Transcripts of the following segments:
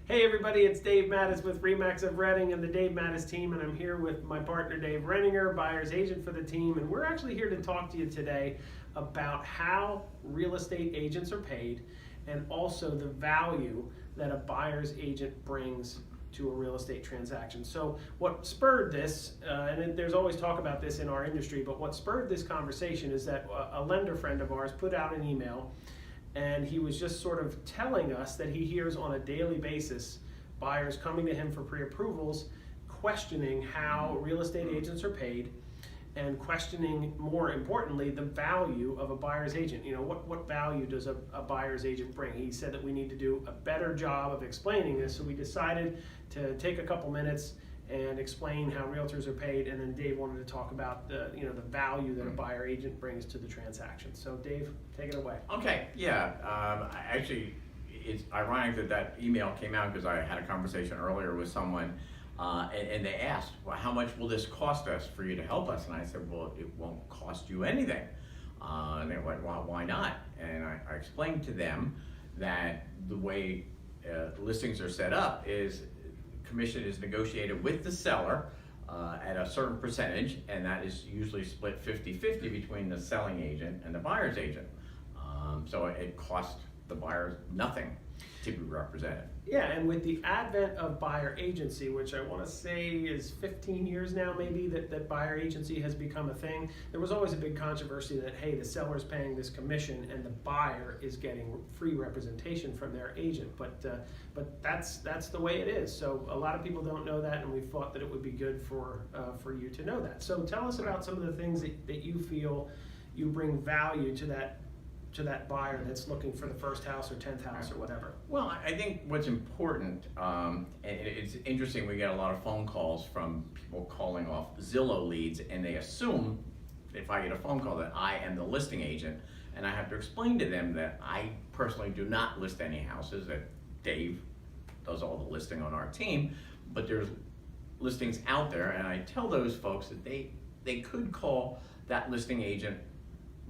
Hey everybody, it's Dave Mattis with Remax of Reading and the Dave Mattis team, and I'm here with my partner Dave Renninger, buyer's agent for the team, and we're actually here to talk to you today about how real estate agents are paid and also the value that a buyer's agent brings to a real estate transaction. So what spurred this, and there's always talk about this in our industry, but what spurred this conversation is that a lender friend of ours put out an email, and he was just sort of telling us that he hears on a daily basis buyers coming to him for pre-approvals, questioning how real estate agents are paid, and questioning, more importantly, the value of a buyer's agent. You know, what value does a buyer's agent bring? He said that we need to do a better job of explaining this, so we decided to take a couple minutes and explain how realtors are paid, and then Dave wanted to talk about the value that a buyer agent brings to the transaction. So Dave, take it away. Okay, yeah. Actually, it's ironic that email came out because I had a conversation earlier with someone, and they asked, well, how much will this cost us for you to help us? And I said, well, it won't cost you anything. And they're like, well, why not? And I explained to them that the way listings are set up is commission is negotiated with the seller at a certain percentage, and that is usually split 50-50 between the selling agent and the buyer's agent. So it costs the buyer nothing to be represented. Yeah, and with the advent of buyer agency, which I want to say is 15 years now maybe that buyer agency has become a thing, there was always a big controversy that, hey, the seller's paying this commission and the buyer is getting free representation from their agent. But that's the way it is. So a lot of people don't know that, and we thought that it would be good for you to know that. So tell us about some of the things that you feel you bring value to that buyer that's looking for the first house or 10th house or whatever. Well, I think what's important, and it's interesting, we get a lot of phone calls from people calling off Zillow leads, and they assume if I get a phone call that I am the listing agent, and I have to explain to them that I personally do not list any houses, that Dave does all the listing on our team, but there's listings out there, and I tell those folks that they could call that listing agent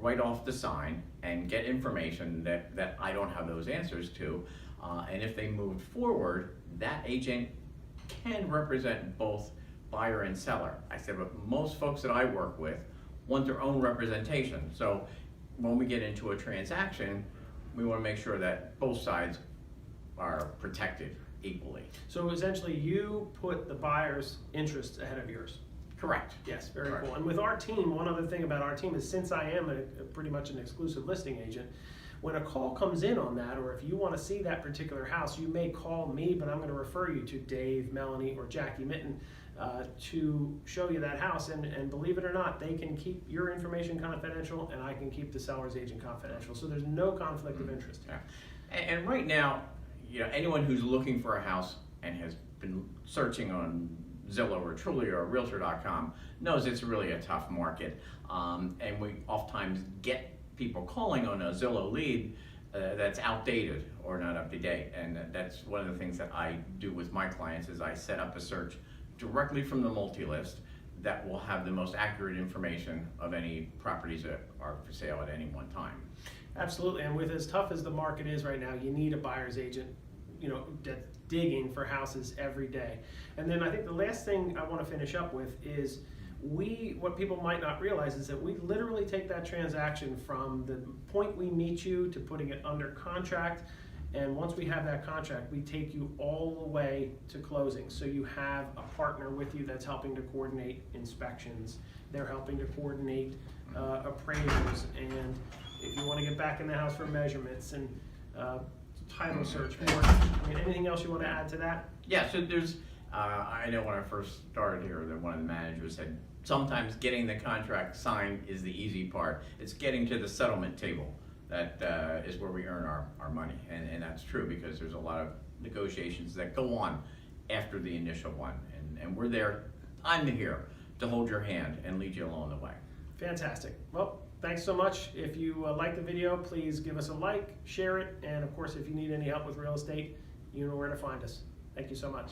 right off the sign and get information that I don't have those answers to. And if they moved forward, that agent can represent both buyer and seller. I said, but most folks that I work with want their own representation. So when we get into a transaction, we want to make sure that both sides are protected equally. So essentially you put the buyer's interests ahead of yours. Correct. Yes, very Correct. cool. And with our team, one other thing about our team is, since I am pretty much an exclusive listing agent, when a call comes in on that, or if you want to see that particular house, you may call me, but I'm going to refer you to Dave, Melanie, or Jackie Mitten to show you that house. And believe it or not, they can keep your information confidential, and I can keep the seller's agent confidential. So there's no conflict of interest. Yeah. And right now, anyone who's looking for a house and has been searching on Zillow or Trulia or Realtor.com knows it's really a tough market, and we oftentimes get people calling on a Zillow lead that's outdated or not up to date, and that's one of the things that I do with my clients is I set up a search directly from the multi-list that will have the most accurate information of any properties that are for sale at any one time. Absolutely, and with as tough as the market is right now, you need a buyer's agent that's digging for houses every day. And then I think the last thing I want to finish up with is what people might not realize is that we literally take that transaction from the point we meet you to putting it under contract, and once we have that contract, we take you all the way to closing. So you have a partner with you that's helping to coordinate inspections, they're helping to coordinate appraisals, and if you want to get back in the house for measurements and title search, anything else you want to add to that? Yeah, so there's, I know when I first started here that one of the managers said, sometimes getting the contract signed is the easy part. It's getting to the settlement table that is where we earn our money. And that's true, because there's a lot of negotiations that go on after the initial one. And we're there, I'm here to hold your hand and lead you along the way. Fantastic. Well, thanks so much. If you like the video, please give us a like, share it, and of course, if you need any help with real estate, you know where to find us. Thank you so much.